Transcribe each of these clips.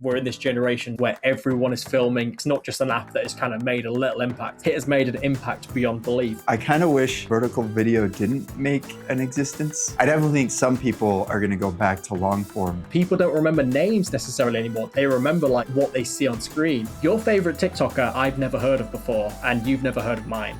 we're in this generation where everyone is filming. It's not just an app that has kind of made a little impact. It has made an impact beyond belief. I kind of wish vertical video didn't make an existence. I definitely think some people are going to go back to long form. People don't remember names necessarily anymore. They remember like what they see on screen. Your favorite TikToker I've never heard of before, and you've never heard of mine.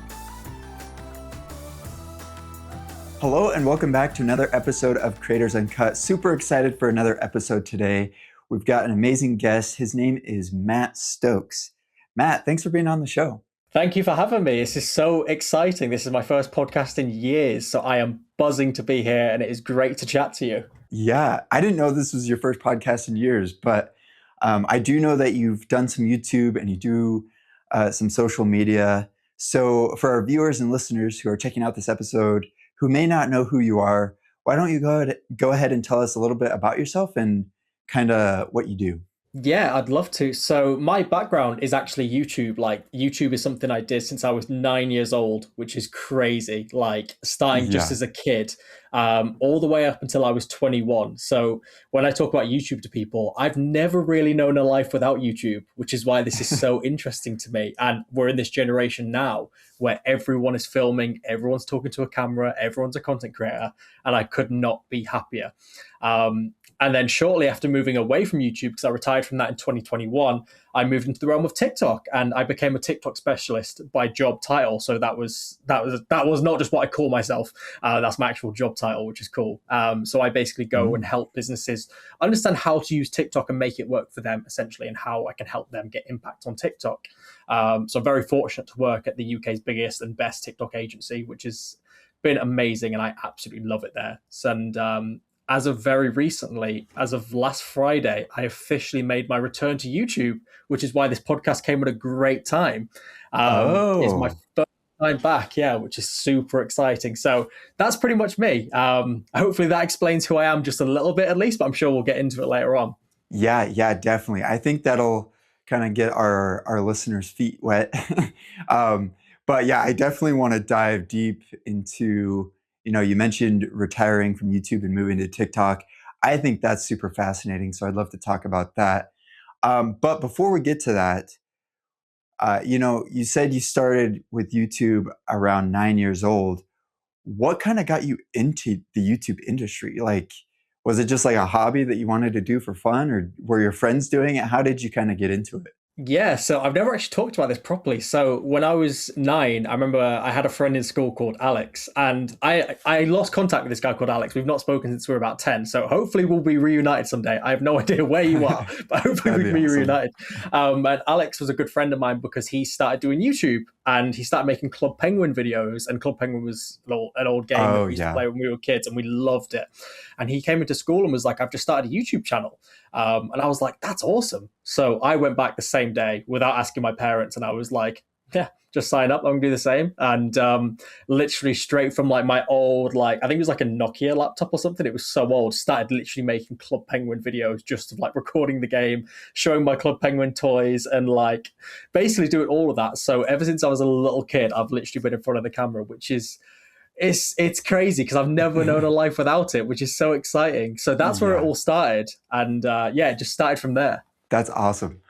Hello and welcome back to another episode of Creators Uncut. Super excited for another episode today. We've got an amazing guest. His name is Matt Stokes. Matt, thanks for being on the show. Thank you for having me. This is so exciting. This is my first podcast in years, so I am buzzing to be here, and it is great to chat to you. Yeah, I didn't know this was your first podcast in years, but I do know that you've done some YouTube and you do some social media. So for our viewers and listeners who are checking out this episode, who may not know who you are, why don't you go ahead and tell us a little bit about yourself and kind of what you do? Yeah, I'd love to. So my background is actually YouTube. Like YouTube is something I did since I was 9 years old, which is crazy. Like starting just as a kid, all the way up until I was 21. So when I talk about YouTube to people, I've never really known a life without YouTube, which is why this is so interesting to me. And we're in this generation now where everyone is filming, everyone's talking to a camera, everyone's a content creator, and I could not be happier. And then shortly after moving away from YouTube, because I retired from that in 2021, I moved into the realm of TikTok, and I became a TikTok specialist by job title. So that was not just what I call myself. That's my actual job title, which is cool. So I basically go and help businesses understand how to use TikTok and make it work for them, essentially, and how I can help them get impact on TikTok. So I'm very fortunate to work at the UK's biggest and best TikTok agency, which has been amazing, and I absolutely love it there. And as of very recently, as of last Friday, I officially made my return to YouTube, which is why this podcast came at a great time. It's my first time back, which is super exciting. So that's pretty much me. Hopefully that explains who I am just a little bit at least, but I'm sure we'll get into it later on. Yeah, definitely. I think that'll kind of get our listeners' feet wet. But yeah, I definitely want to dive deep into, you mentioned retiring from YouTube and moving to TikTok. I think that's super fascinating. So I'd love to talk about that. But before we get to that, you said you started with YouTube around 9 years old. What kind of got you into the YouTube industry? Like, was it just like a hobby that you wanted to do for fun, or were your friends doing it? How did you kind of get into it? Yeah, so I've never actually talked about this properly. So when I was 9, I remember I had a friend in school called Alex, and I lost contact with this guy called Alex. We've not spoken since we were about 10. So hopefully we'll be reunited someday. I have no idea where you are, but hopefully we can be reunited. And Alex was a good friend of mine because he started doing YouTube, and he started making Club Penguin videos. And Club Penguin was an old game that we used to play when we were kids, and we loved it. And he came into school and was like, I've just started a YouTube channel. And I was like, that's awesome. So I went back the same day without asking my parents, and I was like, yeah, just sign up. I'm gonna do the same. And literally straight from like my old, I think it was like a Nokia laptop or something. It was so old. Started literally making Club Penguin videos, just of like recording the game, showing my Club Penguin toys, and like basically doing all of that. So ever since I was a little kid, I've literally been in front of the camera, which is it's crazy because I've never known a life without it, which is so exciting. So that's where it all started, and it just started from there. That's awesome.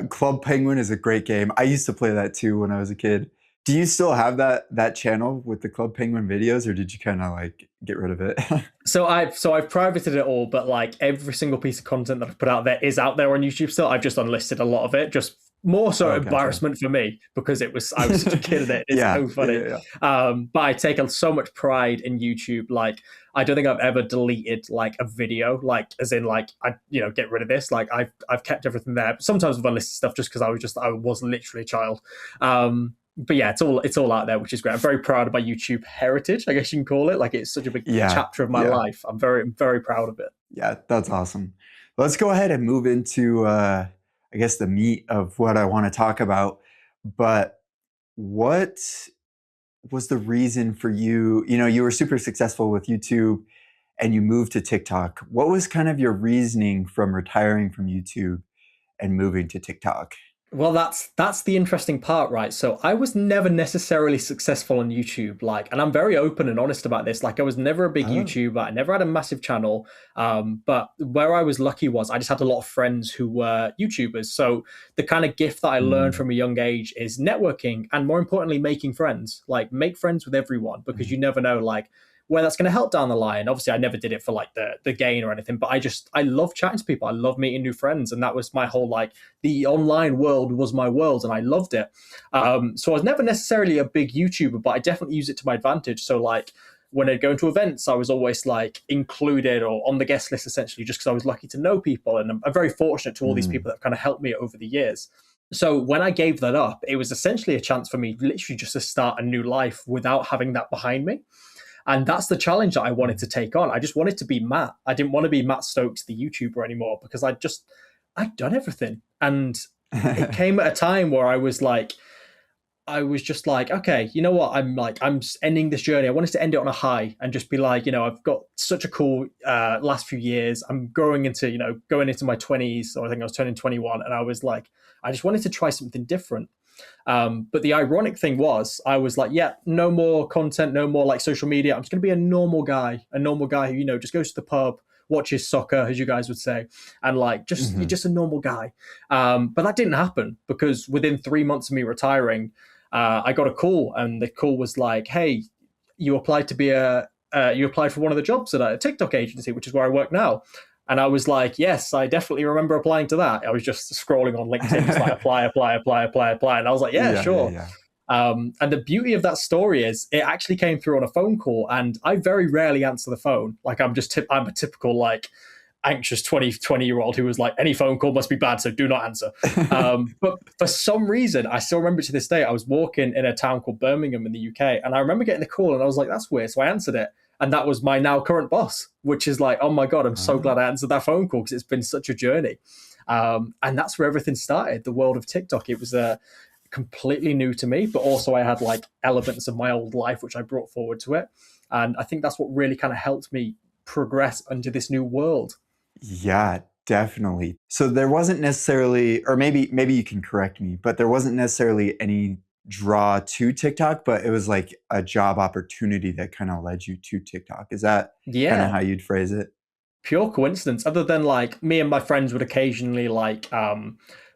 Club Penguin is a great game. I used to play that too when I was a kid. Do you still have that channel with the Club Penguin videos, or did you kind of like get rid of it? So I've privated it all, but like every single piece of content that I've put out there is out there on YouTube still. I've just unlisted a lot of it, just more so embarrassment for me, because I was such a kid at it. It's so funny. But I take so much pride in YouTube. Like, I don't think I've ever deleted like a video, like as in like I get rid of this. Like I've kept everything there. Sometimes with unlisted stuff just because I was literally a child. But yeah, it's all out there, which is great. I'm very proud of my YouTube heritage, I guess you can call it. Like, it's such a big chapter of my life. I'm very, very proud of it. Yeah, that's awesome. Let's go ahead and move into I guess the meat of what I want to talk about. But what was the reason for you? You were super successful with YouTube and you moved to TikTok. What was kind of your reasoning from retiring from YouTube and moving to TikTok? Well, that's the interesting part, right? So I was never necessarily successful on YouTube, like, and I'm very open and honest about this. Like, I was never a big Oh. YouTuber. I never had a massive channel. But where I was lucky was I just had a lot of friends who were YouTubers. So the kind of gift that I learned Mm, from a young age is networking, and more importantly, making friends. Like, make friends with everyone, because mm, you never know, like, where that's going to help down the line. Obviously, I never did it for like the gain or anything, but I love chatting to people. I love meeting new friends, and that was my whole, like, the online world was my world, and I loved it. So I was never necessarily a big YouTuber, but I definitely use it to my advantage. So like, when I'd go into events, I was always like included or on the guest list, essentially, just because I was lucky to know people, and I'm very fortunate to all these mm. people that have kind of helped me over the years. So when I gave that up, it was essentially a chance for me literally just to start a new life without having that behind me. And that's the challenge that I wanted to take on. I just wanted to be Matt. I didn't want to be Matt Stokes, the YouTuber, anymore, because I'd done everything. And it came at a time where I was just like, okay, you know what? I'm ending this journey. I wanted to end it on a high and just be like, I've got such a cool last few years. I'm growing into, going into my 20s, or I think I was turning 21. And I was like, I just wanted to try something different. But the ironic thing was, I was like, yeah, no more content, no more like social media. I'm just going to be a normal guy who, just goes to the pub, watches soccer, as you guys would say, and like, you're Mhm. just a normal guy. But that didn't happen, because within 3 months of me retiring, I got a call, and the call was like, hey, you applied to be you applied for one of the jobs at a TikTok agency, which is where I work now. And I was like, yes, I definitely remember applying to that. I was just scrolling on LinkedIn, just like apply, apply, apply, apply, apply. And I was like, yeah, Yeah, yeah, sure. yeah. And the beauty of that story is it actually came through on a phone call, and I very rarely answer the phone. Like, I'm a typical like anxious 20 year old who was like, any phone call must be bad, so do not answer. But for some reason, I still remember to this day, I was walking in a town called Birmingham in the UK, and I remember getting the call, and I was like, that's weird. So I answered it, and that was my now current boss, which is like, oh my God, I'm so Oh. glad I answered that phone call, because it's been such a journey. And that's where everything started, the world of TikTok. It was completely new to me, but also I had like elements of my old life which I brought forward to it. And I think that's what really kind of helped me progress into this new world. Yeah, definitely. So there wasn't necessarily, or maybe you can correct me, but there wasn't necessarily any draw to TikTok, but it was like a job opportunity that kind of led you to TikTok. Is that kind of Yeah, how you'd phrase it? pure coincidence. Other than like, me and my friends would occasionally like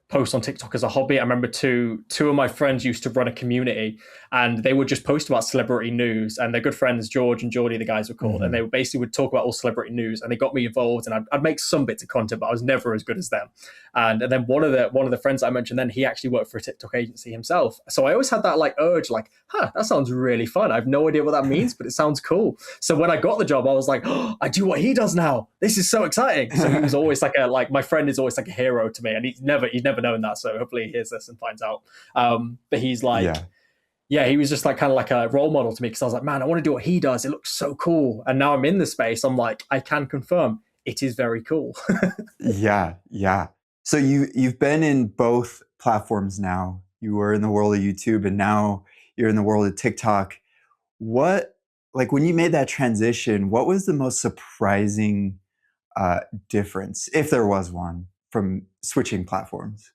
post on TikTok as a hobby. I remember two of my friends used to run a community, and they would just post about celebrity news, and their good friends George and Geordie, the guys were called, and Hmm. they basically would talk about all celebrity news, and they got me involved, and I'd make some bits of content, but I was never as good as them. And then one of the friends I mentioned, then he actually worked for a TikTok agency himself. So I always had that like urge, like, that sounds really fun. I have no idea what that means, but it sounds cool. So when I got the job, I was like, I do what he does now. This is so exciting. So he was always like my friend is always like a hero to me, and he's never known that. So hopefully he hears this and finds out. But he's like, Yeah. yeah, he was just like kind of like a role model to me, because I was like, man, I want to do what he does. It looks so cool. And now I'm in the space. I'm like, I can confirm it is very cool. Yeah, yeah. So you've been in both platforms now. You were in the world of YouTube, and now you're in the world of TikTok. What, like when you made that transition, what was the most surprising uh, difference, if there was one, from switching platforms?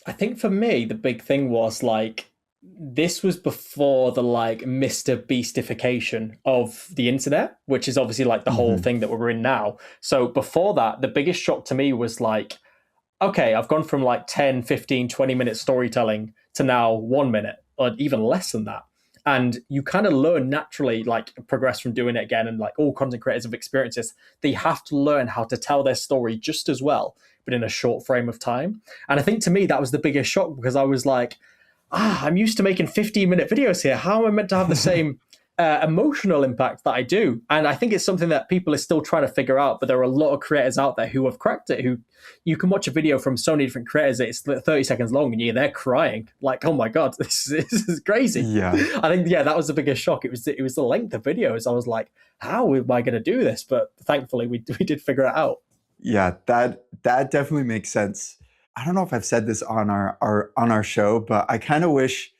I think for me, the big thing was like, this was before the like Mr. Beastification of the internet, which is obviously like the whole Hmm. thing that we're in now. So before that, the biggest shock to me was like, okay, I've gone from like 10, 15, 20 minute storytelling to now 1 minute, or even less than that. And you kind of learn naturally, like progress from doing it again. And like all content creators have experiences, they have to learn how to tell their story just as well, but in a short frame of time. And I think to me, that was the biggest shock, because I was like, I'm used to making 15-minute videos here. How am I meant to have the same emotional impact that I do? And I think it's something that people are still trying to figure out. But there are a lot of creators out there who have cracked it. Who you can watch a video from so many different creators that it's 30 seconds long, and they're crying like, "Oh my god, this is crazy." Yeah, I think that was the biggest shock. It was the length of videos. I was like, how am I going to do this? But thankfully, we did figure it out. yeah, that definitely makes sense. I don't know if I've said this on our show, but I kind of wish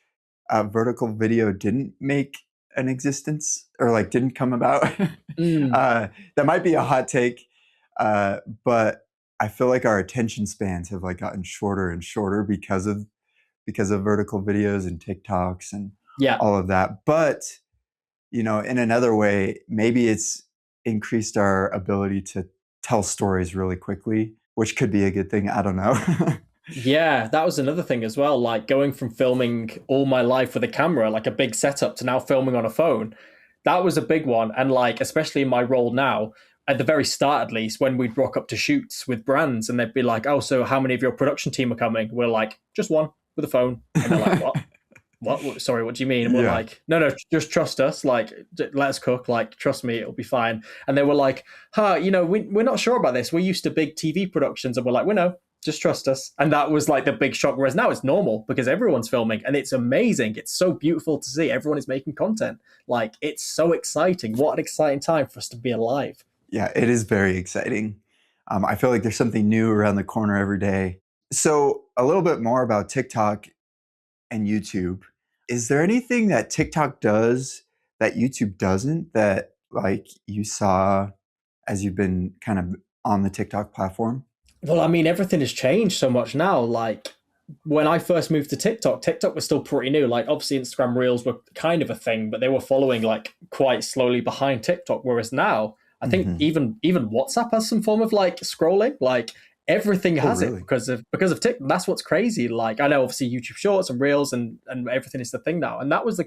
vertical video didn't make an existence, or like didn't come about. Mm. That might be a hot take, but I feel like our attention spans have like gotten shorter and shorter because of because of vertical videos and TikToks and Yeah. all of that. But, in another way, maybe it's increased our ability to tell stories really quickly, which could be a good thing. I don't know. Yeah, that was another thing as well. Like going from filming all my life with a camera, like a big setup, to now filming on a phone. That was a big one. And like, especially in my role now, at the very start at least, when we'd rock up to shoots with brands and they'd be like, "Oh, so how many of your production team are coming?" We're like, "Just one with a phone." And they're like, "What? What? Sorry, what do you mean?" And we're Yeah. like, no, just trust us. Like, let us cook. Like, trust me, it'll be fine. And they were like, we're not sure about this. We're used to big TV productions. And we're like, we know, just trust us. And that was like the big shock. Whereas now it's normal because everyone's filming and it's amazing. It's so beautiful to see. Everyone is making content. Like, it's so exciting. What an exciting time for us to be alive. Yeah, it is very exciting. I feel like there's something new around the corner every day. So a little bit more about TikTok and YouTube. Is there anything that TikTok does that YouTube doesn't, that like you saw as you've been kind of on the TikTok platform? Well, I mean, everything has changed so much now. Like, when I first moved to TikTok, TikTok was still pretty new. Like, obviously, Instagram Reels were kind of a thing, but they were following like quite slowly behind TikTok. Whereas now, I think Mhm. even WhatsApp has some form of like scrolling. Like, everything Oh, has it really? because of TikTok. That's what's crazy. Like, I know obviously YouTube Shorts and Reels and everything is the thing now. And that was the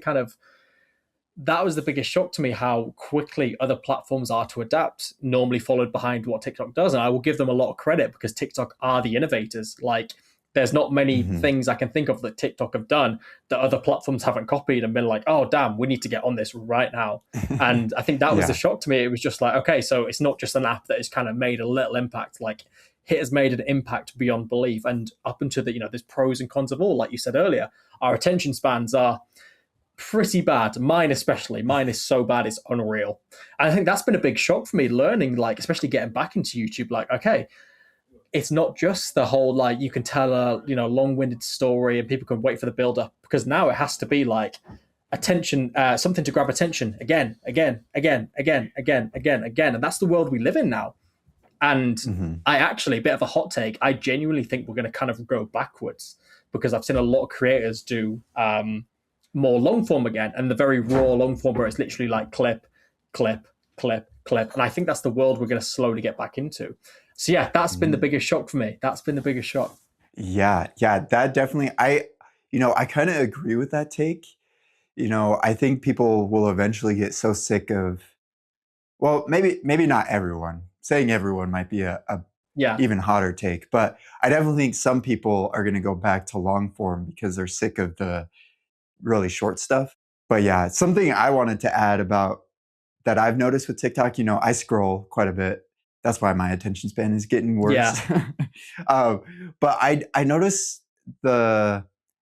biggest shock to me, how quickly other platforms are to adapt, normally followed behind what TikTok does. And I will give them a lot of credit because TikTok are the innovators. Like, there's not many Mhm. things I can think of that TikTok have done that other platforms haven't copied and been like, oh, damn, we need to get on this right now. And I think that was the Yeah. shock to me. It was just like, okay, so it's not just an app that has kind of made a little impact. Like, it has made an impact beyond belief. And up into the, there's pros and cons of all. Like you said earlier, our attention spans are pretty bad. Mine especially. Mine is so bad it's unreal. And I think that's been a big shock for me, learning, like, especially getting back into YouTube. Like, okay, it's not just the whole like you can tell a long-winded story and people can wait for the build-up, because now it has to be like attention, something to grab attention again, and that's the world we live in now. And Mhm. I actually, a bit of a hot take, I genuinely think we're going to kind of go backwards, because I've seen a lot of creators do more long form again, and the very raw long form where it's literally like clip, clip, clip, clip. And I think that's the world we're going to slowly get back into. So yeah, that's been the Mm. biggest shock for me. That's been the biggest shock. Yeah, that definitely, I kind of agree with that take. I think people will eventually get so sick of, well, maybe not everyone. Saying everyone might be a Yeah. even hotter take, but I definitely think some people are going to go back to long form because they're sick of the really short stuff. But yeah, something I wanted to add about that I've noticed with TikTok, I scroll quite a bit. That's why my attention span is getting worse. Yeah. um, but I notice the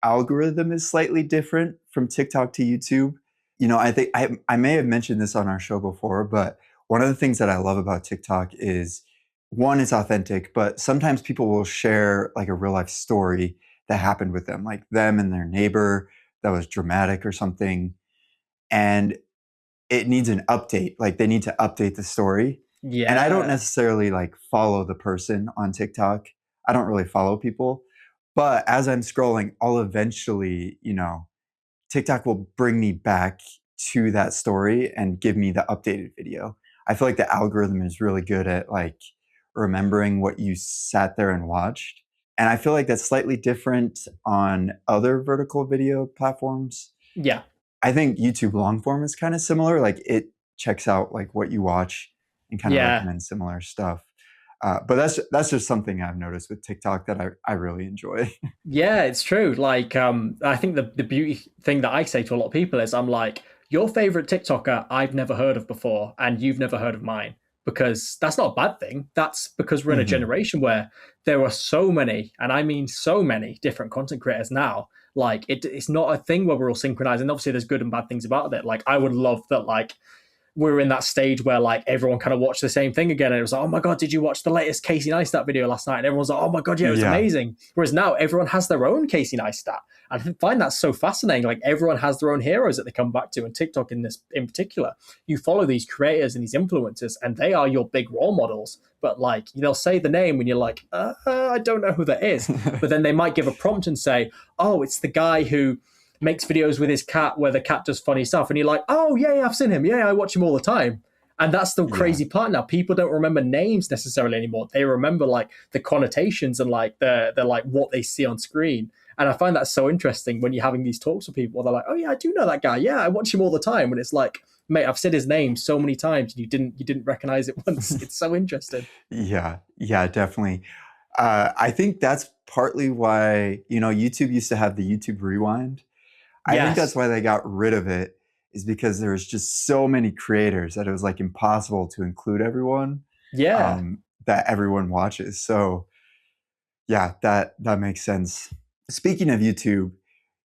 algorithm is slightly different from TikTok to YouTube. I think I may have mentioned this on our show before, but one of the things that I love about TikTok is, one, it's authentic, but sometimes people will share like a real life story that happened with them, like them and their neighbor that was dramatic or something. And it needs an update. Like they need to update the story. And I don't Yeah. necessarily like follow the person on TikTok. I don't really follow people. But as I'm scrolling, I'll eventually, TikTok will bring me back to that story and give me the updated video. I feel like the algorithm is really good at like remembering what you sat there and watched. And I feel like that's slightly different on other vertical video platforms. Yeah. I think YouTube long form is kind of similar. Like it checks out like what you watch and kind of Yeah. recommends similar stuff. But that's just something I've noticed with TikTok that I really enjoy. Yeah, it's true. Like, I think the beauty thing that I say to a lot of people is, I'm like, your favorite TikToker I've never heard of before, and you've never heard of mine, because that's not a bad thing. That's because we're in a Mhm. generation where there are so many, and I mean so many different content creators now. Like, it's not a thing where we're all synchronized. And obviously, there's good and bad things about it. Like, I would love that. Like, we're in that stage where like everyone kind of watched the same thing again. And it was like, oh my God, did you watch the latest Casey Neistat video last night? And everyone's like, oh my God, yeah, it was amazing. Whereas now everyone has their own Casey Neistat. And I find that so fascinating. Like everyone has their own heroes that they come back to, and TikTok in particular. You follow these creators and these influencers, and they are your big role models. But like they'll say the name and you're like, I don't know who that is. But then they might give a prompt and say, oh, it's the guy who makes videos with his cat where the cat does funny stuff. And you're like, oh, yeah, I've seen him. Yeah, I watch him all the time. And that's the crazy part now. People don't remember names necessarily anymore. They remember like the connotations and like the like what they see on screen. And I find that so interesting when you're having these talks with people. They're like, oh, yeah, I do know that guy. Yeah, I watch him all the time. And it's like, mate, I've said his name so many times and you didn't recognize it once. It's so interesting. Yeah, definitely. I think that's partly why, YouTube used to have the YouTube Rewind. I think that's why they got rid of it, is because there was just so many creators that it was like impossible to include everyone. Yeah. That everyone watches. So yeah, that makes sense. Speaking of YouTube,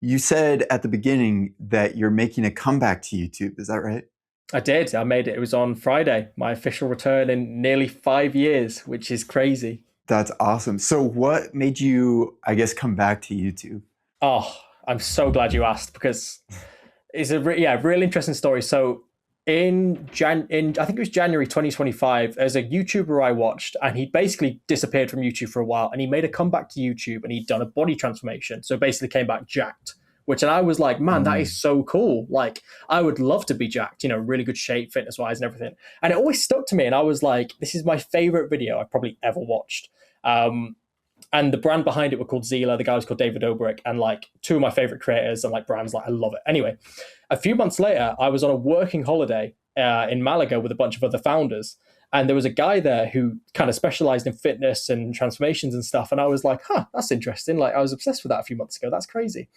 you said at the beginning that you're making a comeback to YouTube. Is that right? I did. I made it. It was on Friday, my official return in nearly 5 years, which is crazy. That's awesome. So what made you, I guess, come back to YouTube? Oh, I'm so glad you asked, because it's a real interesting story. So in I think it was January 2025, there's a YouTuber I watched, and he basically disappeared from YouTube for a while, and he made a comeback to YouTube, and he'd done a body transformation. So basically came back jacked, and I was like, man, that is so cool. Like, I would love to be jacked, really good shape, fitness wise and everything. And it always stuck to me. And I was like, this is my favorite video I've probably ever watched. And the brand behind it were called Zila. The guy was called David Dobrik, and like two of my favorite creators and like brands. Like, I love it. Anyway, a few months later, I was on a working holiday in Malaga with a bunch of other founders. And there was a guy there who kind of specialized in fitness and transformations and stuff. And I was like, that's interesting. Like, I was obsessed with that a few months ago. That's crazy.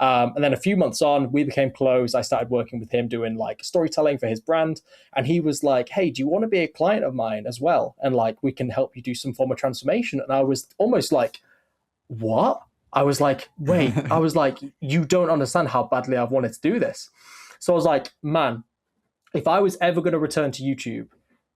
And then a few months on, we became close. I started working with him doing like storytelling for his brand. And he was like, hey, do you want to be a client of mine as well? And like, we can help you do some form of transformation. And I was almost like, what? I was like, wait, I was like, you don't understand how badly I've wanted to do this. So I was like, man, if I was ever going to return to YouTube,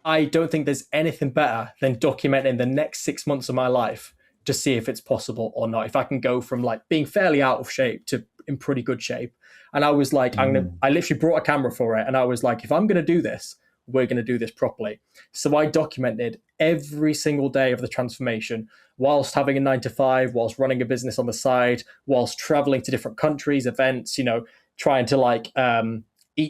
I don't think there's anything better than documenting the next 6 months of my life to see if it's possible or not. If I can go from like being fairly out of shape to in pretty good shape. And I was like, I literally brought a camera for it. And I was like, if I'm going to do this, we're going to do this properly. So I documented every single day of the transformation whilst having a 9-to-5, whilst running a business on the side, whilst traveling to different countries, events, trying to like,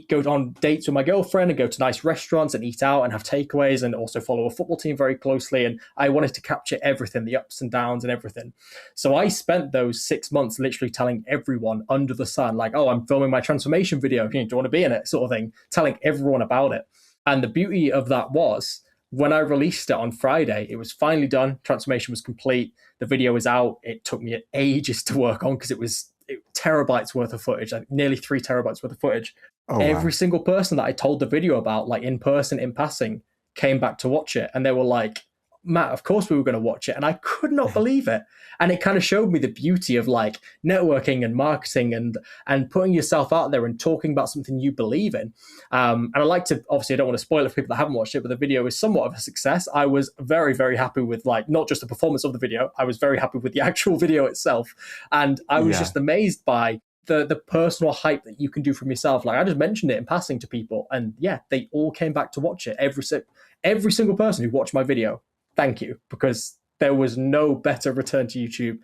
go on dates with my girlfriend and go to nice restaurants and eat out and have takeaways, and also follow a football team very closely. And I wanted to capture everything, the ups and downs and everything. So I spent those 6 months literally telling everyone under the sun, like, oh, I'm filming my transformation video. Do you want to be in it? Sort of thing, telling everyone about it. And the beauty of that was when I released it on Friday, it was finally done. Transformation was complete. The video was out. It took me ages to work on because it was terabytes worth of footage, like nearly 3 terabytes worth of footage. Every single person that I told the video about, like in person, in passing, came back to watch it. And they were like, Matt, of course we were going to watch it. And I could not believe it. And it kind of showed me the beauty of like networking and marketing and putting yourself out there and talking about something you believe in. And I like to, obviously I don't want to spoil it for people that haven't watched it, but the video is somewhat of a success. I was very, very happy with like, not just the performance of the video, I was very happy with the actual video itself. And I was just amazed by the personal hype that you can do from yourself. Like, I just mentioned it in passing to people, and they all came back to watch it. Every single person who watched my video, thank you, because there was no better return to YouTube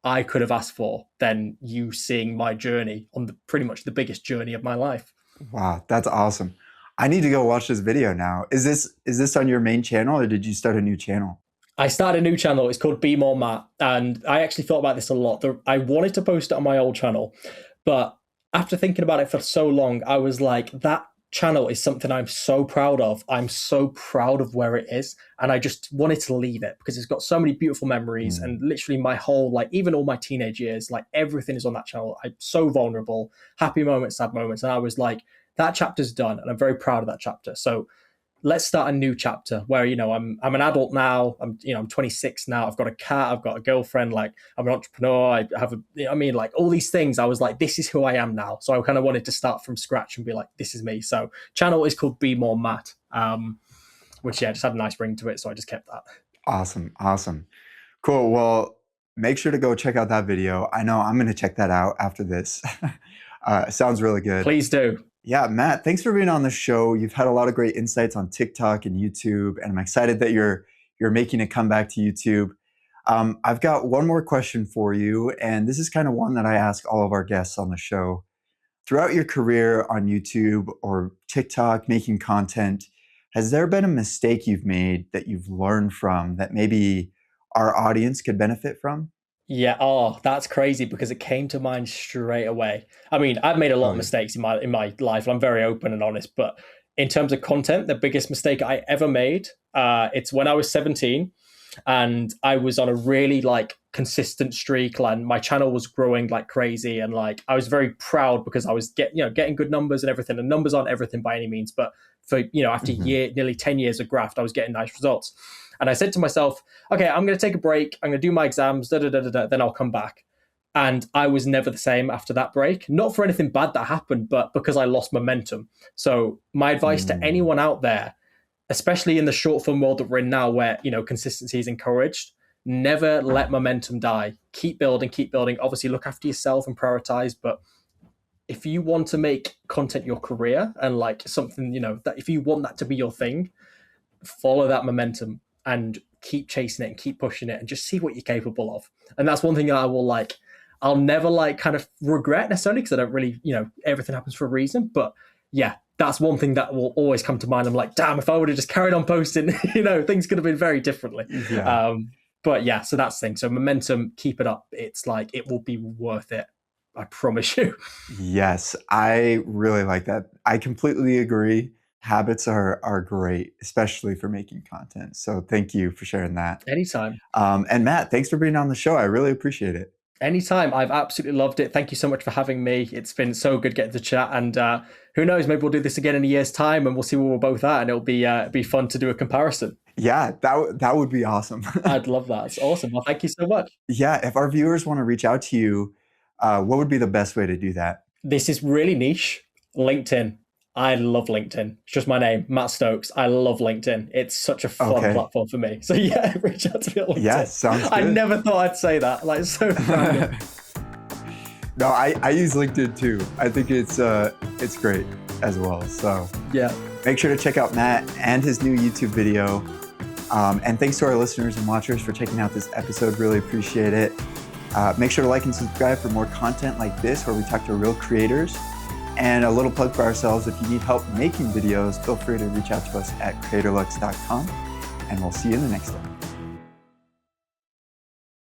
I could have asked for than you seeing my journey on pretty much the biggest journey of my life. Wow, that's awesome. I need to go watch this video now. Is this on your main channel, or did you start a new channel? I started a new channel. It's called Be More Matt. And I actually thought about this a lot. I wanted to post it on my old channel, but after thinking about it for so long, I was like, that channel is something I'm so proud of. I'm so proud of where it is. And I just wanted to leave it because it's got so many beautiful memories and literally my whole, like even all my teenage years, like everything is on that channel. I'm so vulnerable, happy moments, sad moments. And I was like, that chapter's done. And I'm very proud of that chapter. So let's start a new chapter where, you know, I'm an adult now. I'm 26 now. I've got a cat. I've got a girlfriend. Like, I'm an entrepreneur. I have like all these things. I was like, this is who I am now. So I kind of wanted to start from scratch and be like, this is me. So channel is called Be More Matt, which just had a nice ring to it. So I just kept that. Awesome. Cool. Well, make sure to go check out that video. I know I'm going to check that out after this. Sounds really good. Please do. Yeah, Matt, thanks for being on the show. You've had a lot of great insights on TikTok and YouTube, and I'm excited that you're making a comeback to YouTube. I've got one more question for you, and this is kind of one that I ask all of our guests on the show. Throughout your career on YouTube or TikTok, making content, has there been a mistake you've made that you've learned from that maybe our audience could benefit from? Yeah, that's crazy because it came to mind straight away. I mean, I've made a lot of mistakes in my life. I'm very open and honest, but in terms of content, the biggest mistake I ever made, it's when I was 17 and I was on a really like consistent streak, and my channel was growing like crazy, and like I was very proud because I was getting good numbers and everything. And numbers aren't everything by any means, but for after nearly 10 years of graft, I was getting nice results. And I said to myself, okay, I'm going to take a break. I'm going to do my exams, then I'll come back. And I was never the same after that break. Not for anything bad that happened, but because I lost momentum. So my advice to anyone out there, especially in the short form world that we're in now, where consistency is encouraged, never let momentum die. Keep building. Obviously, look after yourself and prioritize. But if you want to make content your career and like something, that if you want that to be your thing, follow that momentum and keep chasing it and keep pushing it and just see what you're capable of. And that's one thing that I'll never kind of regret necessarily, because I don't really, everything happens for a reason. But yeah, that's one thing that will always come to mind. I'm like, damn, if I would have just carried on posting, things could have been very differently. Yeah. But yeah, so that's the thing. So momentum, keep it up. It's like, it will be worth it. I promise you. Yes, I really like that. I completely agree. Habits are great, especially for making content. So thank you for sharing that. Anytime. And Matt, thanks for being on the show. I really appreciate it. Anytime. I've absolutely loved it. Thank you so much for having me. It's been so good getting to chat. And who knows, maybe we'll do this again in a year's time and we'll see where we're both at. And it'll be fun to do a comparison. Yeah, that would be awesome. I'd love that. It's awesome. Well, thank you so much. Yeah, if our viewers want to reach out to you, what would be the best way to do that? This is really niche. LinkedIn. I love LinkedIn. It's just my name, Matt Stokes. I love LinkedIn. It's such a fun platform for me. So yeah, reach out to me on LinkedIn. Yeah, sounds good. I never thought I'd say that. Like, so random. No, I use LinkedIn too. I think it's great as well. So yeah, make sure to check out Matt and his new YouTube video. And thanks to our listeners and watchers for checking out this episode. Really appreciate it. Make sure to like and subscribe for more content like this, where we talk to real creators. And a little plug for ourselves: if you need help making videos, feel free to reach out to us at creatorluxe.com, and we'll see you in the next one.